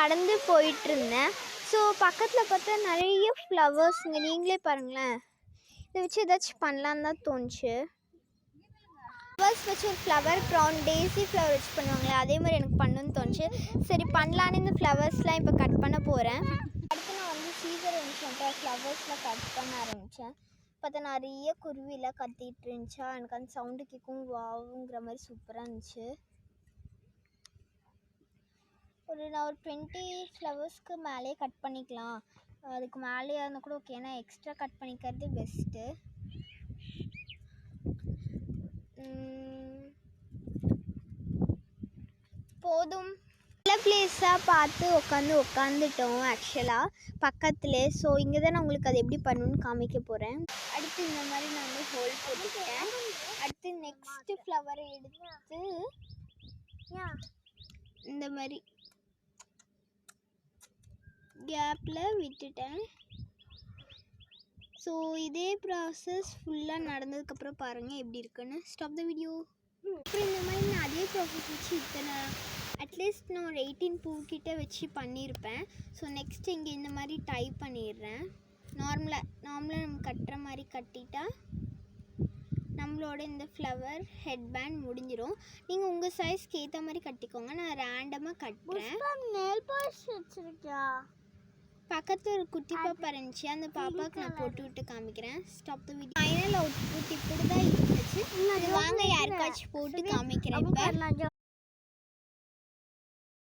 நடந்து போயிட்டுருந்தேன். ஸோ பக்கத்தில் பார்த்தா நிறைய ஃப்ளவர்ஸுங்க. நீங்களே பாருங்களேன். இதை வச்சு ஏதாச்சும் பண்ணலான்னு தான் தோணுச்சு. ஃப்ளவர்ஸ் வச்சு ஒரு ஃப்ளவர் க்ரௌன் டேஸி ஃப்ளவர் வச்சு பண்ணுவாங்களே, அதே மாதிரி எனக்கு பண்ணணுன்னு தோணுச்சு. சரி பண்ணலான்னு இந்த ஃப்ளவர்ஸ்லாம் இப்போ கட் பண்ண போகிறேன். அடுத்து நான் வந்து சீசர் இருந்துச்சு ஃப்ளவர்ஸ்லாம் கட் பண்ண ஆரம்பித்தேன். பார்த்தா நிறைய குருவிலாம் கத்திட்டு இருந்துச்சா, எனக்கு அந்த சவுண்டு கேட்கும் வாவுங்கிற மாதிரி சூப்பராக இருந்துச்சு. நான் ஒரு 20 ஃப்ளவர்ஸ்க்கு மேலேயே கட் பண்ணிக்கலாம். அதுக்கு மேலேயே இருந்தால் கூட ஓகே, ஏன்னா எக்ஸ்ட்ரா கட் பண்ணிக்கிறது பெஸ்ட்டு. போதும். நல்ல பிளேஸாக பார்த்து உட்காந்துட்டோம் ஆக்சுவலாக பக்கத்துலேயே. ஸோ இங்கே தான் நான் உங்களுக்கு அது எப்படி பண்ணணுன்னு காமிக்க போகிறேன். அடுத்து இந்த மாதிரி நான் வந்து ஹோல் போட்டுக்கிட்டேன். அடுத்து நெக்ஸ்ட்டு ஃப்ளவரை எடுத்து இந்த மாதிரி கேப்பில் விட்டுட்டேன். ஸோ இதே ப்ராசஸ் ஃபுல்லாக நடந்ததுக்கப்புறம் பாருங்கள் எப்படி இருக்குன்னு. Stop the video. அப்புறம் இந்த மாதிரி நான் அதே ப்ராசஸ் வச்சு இத்தனை அட்லீஸ்ட் நான் ஒரு 18 பூக்கிட்ட வச்சு பண்ணியிருப்பேன். ஸோ நெக்ஸ்ட் இங்கே இந்த மாதிரி டைப் பண்ணிடுறேன். நார்மலாக நம்ம கட்டுற மாதிரி கட்டிட்டா நம்மளோட இந்த ஃப்ளவர் ஹெட் பேண்ட் முடிஞ்சிடும். நீங்கள் உங்கள் சைஸ்க்கு ஏற்ற மாதிரி கட்டிக்கோங்க. நான் ரேண்டமாக கட்டுறேன். பக்கத்தில் ஒரு குட்டி பாப்பா இருந்துச்சு, அந்த பாப்பாவுக்கு நான் போட்டு விட்டு காமிக்கிறேன். Stop the video. Final output இப்படி தான் இருந்துச்சு. வாங்க யாருக்காச்சும் போட்டு காமிக்கிறேன். இப்போ